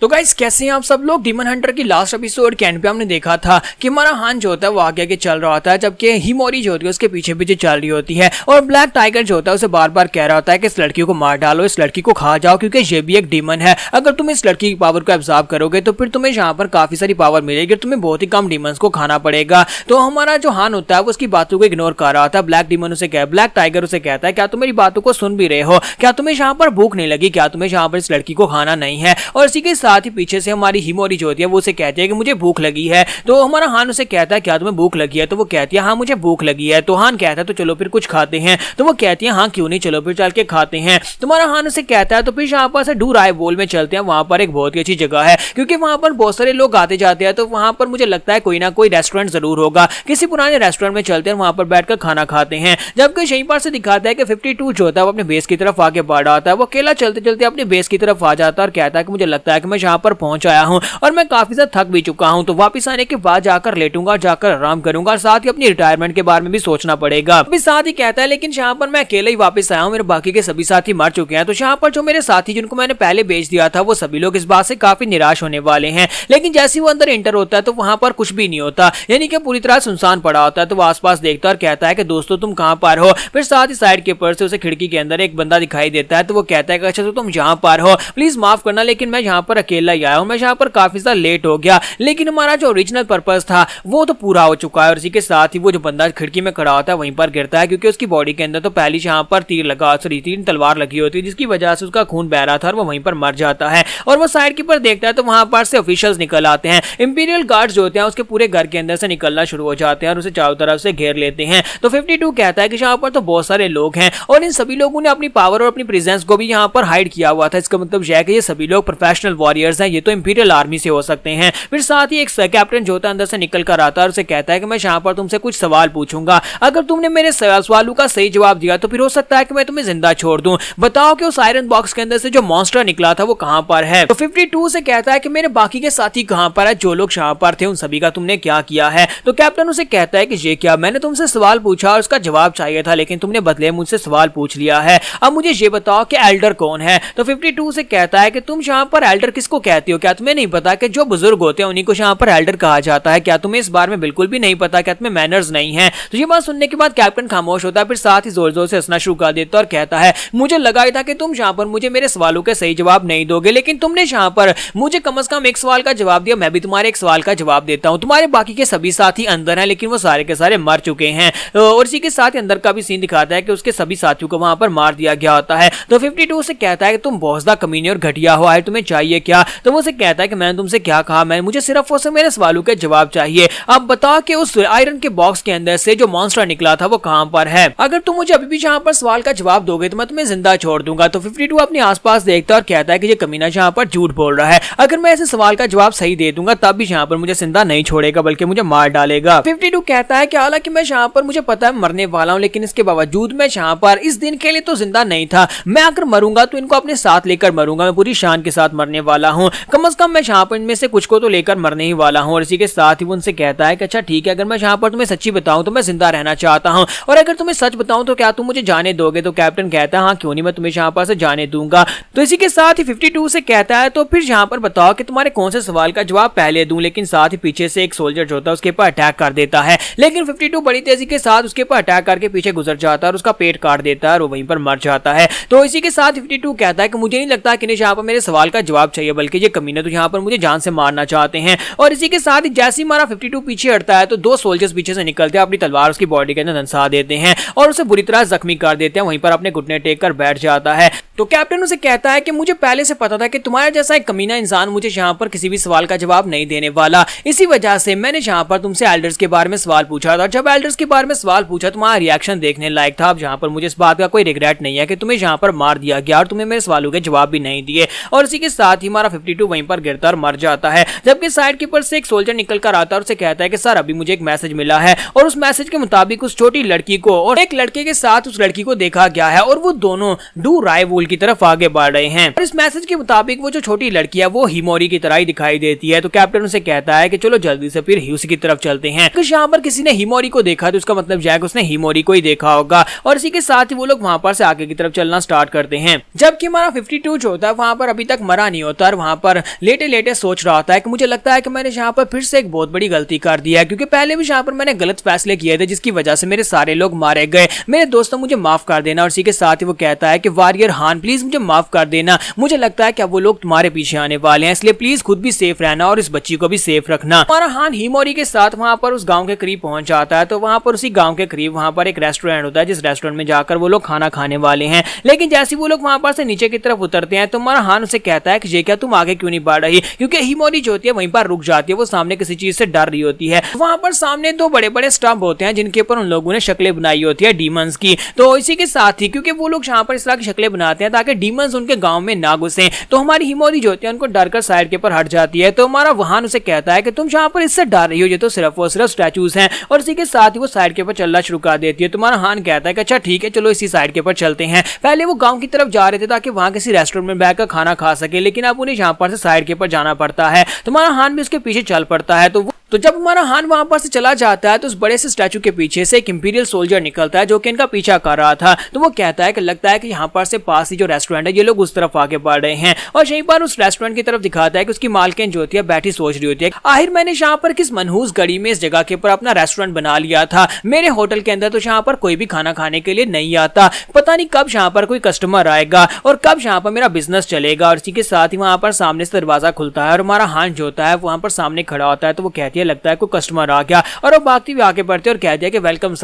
तो गाइस कैसे हैं आप सब लोग। डीमन हंटर की लास्ट एपिसोड के एंड पे हमने देखा था कि हमारा हान जो होता है वो आगे आगे चल रहा होता है, जबकि हिमोरी जो होती है उसके पीछे पीछे चल रही होती है। और ब्लैक टाइगर जो होता है उसे बार बार कह रहा होता है कि इस लड़की को मार डालो, इस लड़की को खा जाओ, क्योंकि ये भी एक डीमन है। अगर तुम इस लड़की की पावर को एब्जॉर्ब करोगे तो फिर तुम्हें यहाँ पर काफी सारी पावर मिलेगी, तुम्हें बहुत ही कम डीमंस को खाना पड़ेगा। तो हमारा जो हान होता है वो उसकी बातों को इग्नोर कर रहा था। ब्लैक टाइगर उसे कहता है क्या तुम मेरी बातों को सुन भी रहे हो, क्या तुम्हें यहाँ पर भूख नहीं लगी, क्या तुम्हें यहाँ पर इस लड़की को खाना नहीं है। और इसी के साथ ही पीछे से हमारी हिमोरी जो होती है वो उसे कहती है कि मुझे भूख लगी है। तो हमारा हान उसे कहता है क्या तुम्हें भूख लगी है, तो वो कहती है हाँ मुझे भूख लगी है। तो हान कहता है तो चलो फिर कुछ खाते हैं। तो वो कहती है हाँ क्यों नहीं, चलो फिर चल के खाते हैं। तुम्हारा हान उसे कहता है तो फिर यहाँ पर से डू राय बोल में चलते हैं। वहां पर एक बहुत ही अच्छी जगह है क्योंकि वहां पर बहुत सारे लोग आते जाते हैं, तो वहां पर मुझे लगता है कोई ना कोई रेस्टोरेंट जरूर होगा। किसी पुराने रेस्टोरेंट में चलते हैं, वहां पर बैठकर खाना खाते हैं। जबकि यहीं पर से दिखाता है कि 52 जो होता है वो अपने बेस की तरफ आगे बढ़ रहा है। वो अकेला चलते चलते अपने बेस की तरफ आ जाता है और कहता है कि मुझे लगता है कि मैं यहाँ पर पहुंच आया हूं और मैं काफी ज्यादा थक भी चुका हूं, तो वापस आने के बाद जाकर लेटूंगा, जाकर आराम करूंगा और साथ ही अपनी रिटायरमेंट के बारे में भी सोचना पड़ेगा। अभी साथ ही कहता है लेकिन यहाँ पर मैं अकेले ही वापस आया हूं, मेरे बाकी के सभी साथी मर चुके हैं। तो यहाँ पर जो मेरे साथी जिनको मैंने पहले बेच दिया था वो सभी लोग इस बात से काफी निराश होने वाले हैं। लेकिन जैसे वो अंदर इंटर होता है तो वहां पर कुछ भी नहीं होता, यानी कि पूरी तरह सुनसान पड़ा होता है। तो वो आसपास देखता है और कहता है कि दोस्तों तुम कहां पर हो। फिर साथ ही साइड के ऊपर से उसे खिड़की के अंदर एक बंदा दिखाई देता है। तो वो कहता है कि अच्छा तो तुम यहाँ पर हो, प्लीज माफ करना लेकिन मैं यहाँ पर अकेला ही आया हूँ, मैं यहाँ पर काफी ज्यादा लेट हो गया, लेकिन हमारा जो ओरिजिनल पर्पस था वो तो पूरा हो चुका है। और इसी के साथ ही वो जो बंदा खिड़की में खड़ा होता है वहीं पर गिरता है क्योंकि उसकी बॉडी के अंदर तो पहले यहाँ पर तीन तलवार लगी होती है, जिसकी वजह से उसका खून बह रहा था और वो वहीं पर मर जाता है। और वो साइड के ऊपर देखता है तो वहां पर से ऑफिशियल्स निकल आते हैं। इंपीरियल गार्ड्स जो होते हैं उसके पूरे घर के अंदर से निकलना शुरू हो जाते हैं और उसे चारों तरफ से घेर लेते हैं। तो 52 कहता है कि यहाँ पर तो बहुत सारे लोग हैं और इन सभी लोगों ने अपनी पावर और अपनी प्रेजेंस को भी यहाँ पर हाइड किया हुआ था। इसका मतलब यह है कि ये सभी लोग प्रोफेशनल वॉरियर्स हैं, ये तो इंपीरियल आर्मी से हो सकते हैं। फिर साथ ही एक कैप्टन जो होता है अंदर से निकल कर आता है और उसे कहता है कि मैं यहाँ पर तुमसे कुछ सवाल पूछूंगा, अगर तुमने मेरे सवालों का सही जवाब दिया तो फिर हो सकता है कि मैं तुम्हें जिंदा छोड़ दूं। बताओ कि उस आयरन बॉक्स के अंदर से जो मॉन्स्टर निकला था वो कहां पर है। तो 52 से कहता है कि मेरे बाकी के साथी कहां पर है, जो लोग यहाँ पर थे उन सभी का तुमने क्या किया है। तो कैप्टन उसे कहता है कि ये क्या, मैंने तुमसे सवाल पूछा और उसका जवाब चाहिए था लेकिन तुमने बदले मुझसे सवाल पूछ लिया है। अब मुझे ये बताओ कि एल्डर कौन है। तो 52 से कहता है कि तुम यहाँ पर एल्डर किसको कहते हो, क्या तुम्हें नहीं पता कि जो बुजुर्ग होते हैं उन्हीं को यहाँ पर एल्डर कहा जाता है, क्या तुम्हें इस बारे में बिल्कुल भी नहीं पता, क्या तुम्हें मैनर्स नहीं है। तो ये बात सुनने के बाद कैप्टन खामोश होता है, फिर साथ ही जोर जोर से हंसना शुरू कर देता और कहता है मुझे लगा ही था कि तुम यहाँ पर मुझे मेरे सवालों के सही जवाब नहीं दोगे, लेकिन तुमने यहाँ पर मुझे कम से कम एक सवाल का जवाब दिया, मैं भी तुम्हारे एक सवाल का जवाब देता हूँ। तुम्हारे बाकी के सभी साथी अंदर हैं लेकिन वो सारे के सारे मर चुके हैं। और इसी के साथ अंदर का भी सीन दिखाता है कि उसके सभी साथियों को वहां पर मार दिया गया होता है। तो 52 से कहता है कि तुम बहुत ज्यादा कमीने और घटिया हो, तुम्हें चाहिए क्या। तो वो उसे कहता है कि मैंने तुमसे क्या कहा, मैं मुझे सिर्फ और सिर्फ मेरे सवालों के जवाब चाहिए। अब बताओ कि उस आयरन के बॉक्स के अंदर से जो मॉन्स्टर निकला था वो कहां पर है। अगर तुम मुझे अभी भी यहाँ पर सवाल का जवाब दोगे तो मैं तुम्हें जिंदा छोड़ दूंगा। तो 52 अपने आसपास देखता है और कहता है कि ये कमीना यहाँ पर झूठ बोल रहा है, अगर मैं ऐसे सवाल का जवाब सही दे दूंगा तब भी यहाँ पर मुझे जिंदा नहीं छोड़ेगा बल्कि मुझे मार डालेगा। 52 कहता है कि हालांकि मैं यहाँ पर मुझे पता है मरने वाला हूँ, लेकिन इसके बावजूद मैं यहाँ पर इस दिन के लिए तो जिंदा नहीं था। मैं अगर मरूंगा तो इनको अपने साथ लेकर मरूंगा, मैं पूरी शान के साथ मरने वाला हूँ, कम से कम मैं यहाँ पर इनमें से कुछ को तो लेकर मरने ही वाला हूँ। और इसी के साथ ही वो उनसे कहता है कि अच्छा ठीक है, अगर मैं यहाँ पर तुम्हें सच्ची बताऊं तो मैं जिंदा रहना चाहता हूँ, और अगर तुम्हें सच बताऊं तो क्या तुम मुझे जाने दोगे। तो कैप्टन कहता है हाँ क्यों नहीं, मैं तुम्हें यहाँ पर से जाने दूंगा। तो इसी के साथ ही 52 से कहता है तो फिर यहाँ पर बताओ कि तुम्हारे कौन से सवाल का जवाब पहले दूं। लेकिन साथ ही पीछे से एक सोल्जर जो होता है उसके ऊपर अटैक कर देता है, लेकिन 52 बड़ी तेजी के साथ उसके ऊपर अटैक करके पीछे गुजर जाता है और उसका पेट काट देता है और वो वहीं पर मर जाता है। तो इसी के साथ 52 कहता है कि मुझे नहीं लगता कि यहाँ पर मेरे सवाल का जवाब चाहिए, बल्कि ये कमीने तो यहाँ पर मुझे जान से मारना चाहते हैं। और इसी के साथ ही जैसे ही हमारा 52 पीछे हटता है तो दो सोल्जर्स पीछे से निकलते हैं, अपनी तलवार उसकी बॉडी के अंदर धंसा देते हैं और उसे बुरी तरह जख्मी कर देते हैं, वहीं पर अपने घुटने टेक कर बैठ जाता है। तो कैप्टन उसे कहता है कि मुझे पहले से पता था कि तुम्हारे जैसा एक कमीना इंसान मुझे यहाँ पर किसी भी सवाल का जवाब नहीं देने वाला, इसी वजह से मैंने यहाँ पर तुमसे एल्डर्स के बारे में सवाल पूछा था। जब एल्डर्स के बारे में सवाल पूछा तुम्हारा रिएक्शन देखने लायक था। अब यहाँ पर मुझे इस बात का कोई रिग्रेट नहीं है कि तुम्हें यहाँ पर मार दिया गया और तुम्हें मेरे सवालों के जवाब भी नहीं दिए। और इसी के साथ ही हमारा 52 वहीं पर गिरता और मर जाता है, जबकि साइड के ऊपर से एक सोल्जर निकल कर आता है और उसे कहता है कि सर अभी मुझे एक मैसेज मिला है और उस मैसेज के मुताबिक उस छोटी लड़की को और एक लड़के के साथ उस लड़की को देखा गया है और वो दोनों डू राय वूल की तरफ आगे बढ़ रहे हैं। और इस मैसेज के मुताबिक वो जो छोटी लड़की है वो हिमोरी की तरह ही दिखाई देती है। तो कैप्टन उसे कहता है कि चलो जल्दी से फिर उसी की तरफ चलते हैं। कुछ यहाँ पर किसी ने हिमोरी को देखा तो उसका मतलब जैक उसने हिमोरी को ही देखा होगा। और इसी के साथ ही वो लोग वहां पर से आगे की तरफ चलना स्टार्ट करते हैं, जबकि हमारा 52 जो होता है वहां पर अभी तक मरा नहीं होता। कार वहाँ पर लेटे लेटे सोच रहा होता है कि मुझे लगता है कि मैंने यहाँ पर फिर से एक बहुत बड़ी गलती कर दी है, क्योंकि पहले भी यहाँ पर मैंने गलत फैसले किए थे जिसकी वजह से मेरे सारे लोग मारे गए। मेरे दोस्तों मुझे माफ कर देना। और इसी के साथ ही वो कहता है कि वॉरियर हान प्लीज मुझे माफ कर देना, मुझे लगता है कि अब वो लोग तुम्हारे पीछे आने वाले हैं, इसलिए प्लीज खुद भी सेफ रहना और इस बच्ची को भी सेफ रखना। हमारा हान हिमोरी के साथ वहाँ पर उस गाँव के करीब पहुंच जाता है। तो वहाँ पर उसी गाँव के करीब वहाँ पर एक रेस्टोरेंट होता है, जिस रेस्टोरेंट में जाकर वो लोग खाना खाने वाले हैं। लेकिन जैसे वो लोग वहाँ पर से नीचे की तरफ उतरते हैं तो हमारा हान उसे कहता है कि ये क्या तुम आगे क्यों नहीं बढ़ रही, क्योंकि हिमोरी जो होती है वहीं पर रुक जाती है, वो सामने किसी चीज से डर रही होती है। वहाँ पर सामने दो बड़े बड़े स्टंप होते हैं जिनके ऊपर उन लोगों ने शक्लें बनाई होती है डीमंस की। तो इसी के साथ ही क्योंकि वो लोग यहाँ पर इस तरह की शक्लें बनाते हैं ताकि डीमंस उनके गांव में ना घुसे, तो हमारी हिमोरी जो होती है उनको डर कर साइड के ऊपर हट जाती है। तो हमारा वहान उसे कहता है कि तुम यहाँ पर इससे डर रही हो, ये तो सिर्फ और सिर्फ स्टैचूज हैं। और इसी के साथ ही वो साइड के ऊपर चलना शुरू कर देती है। तुम्हारा हान कहता है कि अच्छा ठीक है चलो इसी साइड के ऊपर चलते हैं। पहले वो गाँव की तरफ जा रहे थे ताकि वहाँ किसी रेस्टोरेंट में बैठकर खाना खा सके, लेकिन अब उन्हें यहाँ पर से साइड के ऊपर जाना पड़ता है। तुम्हारा हान भी उसके पीछे चल पड़ता है। तो जब हमारा हान वहां पर से चला जाता है तो उस बड़े से स्टैचू के पीछे से एक इंपीरियल सोल्जर निकलता है जो कि इनका पीछा कर रहा था। तो वो कहता है कि लगता है कि यहाँ पर से पास ही जो रेस्टोरेंट है ये लोग उस तरफ आगे बढ़ रहे हैं, और यहीं पर उस रेस्टोरेंट की तरफ दिखाता है कि उसकी मालकिन जो होती है बैठी सोच रही होती है, आखिर मैंने यहाँ पर किस मनहूस घड़ी में इस जगह के ऊपर अपना रेस्टोरेंट बना लिया था। मेरे होटल के अंदर तो यहाँ पर कोई भी खाना खाने के लिए नहीं आता, पता नहीं कब यहाँ पर कोई कस्टमर आएगा और कब यहाँ पर मेरा बिजनेस चलेगा। और इसी के साथ ही वहां पर सामने से दरवाजा खुलता है और हमारा हान जो होता है वहां पर सामने खड़ा होता है। तो वो कहती है लगता है कोई कस्टमर आ गया, और वो भागती हुई आगे बढ़ती है और कहती है कि वेलकम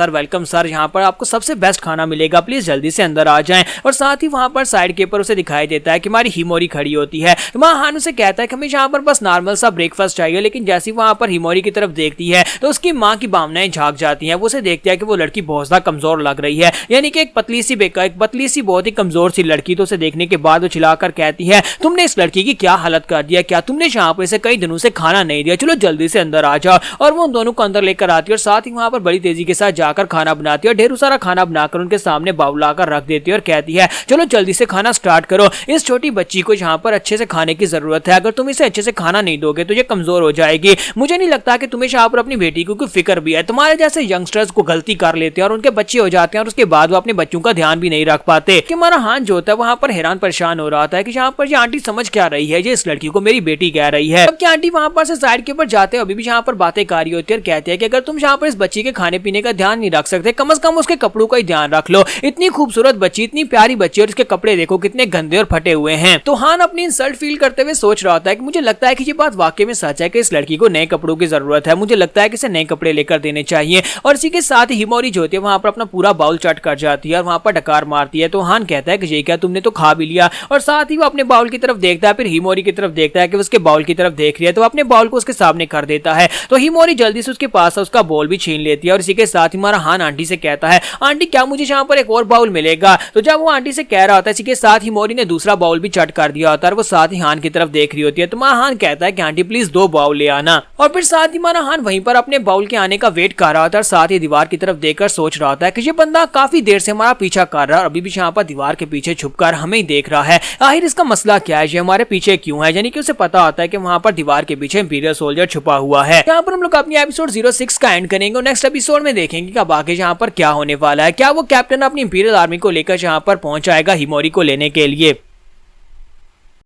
सर, यहाँ पर आपको सबसे बेस्ट खाना मिलेगा, प्लीज जल्दी से अंदर आ जाएं। और साथ ही वहां पर साइड के ऊपर उसे दिखाई देता है कि हमारी हिमोरी खड़ी होती है। तो वहां हान उसे कहता है कि हमें यहाँ पर बस नॉर्मल सा ब्रेकफास्ट चाहिए, लेकिन जैसी वहां पर हिमोरी की तरफ देखती है तो उसकी माँ की भावनाएं झांक जाती हैं। वो उसे देखती है कि वो लड़की बहुत ज्यादा कमजोर लग रही है, यानी कि एक पतली सी बहुत ही कमजोर सी लड़की। तो उसे देखने के बाद वो चिल्लाकर कहती है तुमने इस लड़की की क्या हालत कर दिया, क्या तुमने यहाँ पर इसे कई दिनों से खाना नहीं दिया, चलो जल्दी से अंदर आ जाओ। और वो उन दोनों को अंदर लेकर आती है और साथ ही वहां पर बड़ी तेजी के साथ जाकर खाना बनाती है और ढेर सारा खाना बनाकर उनके सामने बाउल लाकर रख देती है और कहती है चलो जल्दी से खाना स्टार्ट करो, इस छोटी बच्ची को यहाँ पर अच्छे से खाने की जरूरत है, अगर तुम इसे अच्छे से खाना नहीं दोगे तो ये कमजोर हो जाएगी। मुझे नहीं लगता कि तुम्हें यहाँ पर अपनी बेटी को कोई फिक्र भी है, तुम्हारे जैसे यंगस्टर्स को गलती कर लेते हैं और उनके बच्चे हो जाते हैं और उसके बाद वो अपने बच्चों का ध्यान भी नहीं रख पाते। कि हमारा हान जो होता है वहां पर हैरान परेशान हो रहा था कि यहाँ पर ये आंटी समझ क्या रही है, ये इस लड़की को मेरी बेटी कह रही है। अब क्या आंटी वहां पर से साइड के ऊपर जाते हैं, अभी भी यहाँ पर बातें कर रही होती है और कहती है कि अगर तुम यहाँ पर इस बच्ची के खाने पीने का ध्यान नहीं रख सकते, कम से कम उसके कपड़ों का ही ध्यान रख लो, इतनी खूबसूरत बच्ची, इतनी प्यारी बच्ची, और इसके कपड़े देखो कितने गंदे और फटे हुए हैं। तो हान अपनी इंसल्ट फील करते हुए सोच रहा था कि मुझे लगता है कि ये बात वाकई में सच है कि इस लड़की को नए कपड़ों की जरूरत है, मुझे लगता है कि इसे नए कपड़े लेकर देने चाहिए। और इसी के साथ ही हिमोरी जो होती है वहां पर अपना पूरा बाउल चट कर जाती है और वहां पर डकार मारती है। तो हान कहता है कि ये क्या तुमने तो खा भी लिया, और साथ ही वो अपने बाउल की तरफ देखता है, फिर हिमोरी की तरफ देखता है कि उसके बाउल की तरफ देख रही है, तो अपने बाउल को उसके सामने कर देता है। तो हिमोरी जल्दी से उसके पास उसका बाउल भी छीन लेती है और इसी के साथ ही हमारा हान आंटी से कहता है आंटी क्या मुझे यहाँ पर एक और बाउल मिलेगा। तो जब वो आंटी से कह रहा होता है इसी के साथ ही हिमोरी ने दूसरा बाउल भी चट कर दिया होता है और वो साथ ही हान की तरफ देख रही होती है। तो हमारा हान कहता है कि आंटी प्लीज 2 बाउल ले आना, और फिर साथ ही हमारा हान वहीं पर अपने बाउल के आने का वेट कर रहा होता है और साथ ही दीवार की तरफ देखकर सोच रहा होता है कि ये बंदा काफी देर से हमारा पीछा कर रहा है और अभी भी यहाँ पर दीवार के पीछे छुपकर हमें ही देख रहा है, आखिर इसका मसला क्या है, ये हमारे पीछे क्यों है। यानी कि उसे पता होता है कि वहां पर दीवार के पीछे इंपीरियल सोल्जर छुपा हुआ है। यहाँ पर हम लोग अपनी एपिसोड 06 का एंड करेंगे और नेक्स्ट एपिसोड में देखेंगे कि अब आगे यहाँ पर क्या होने वाला है, क्या वो कैप्टन अपनी इंपीरियल आर्मी को लेकर यहाँ पर पहुंच आएगा हिमोरी को लेने के लिए।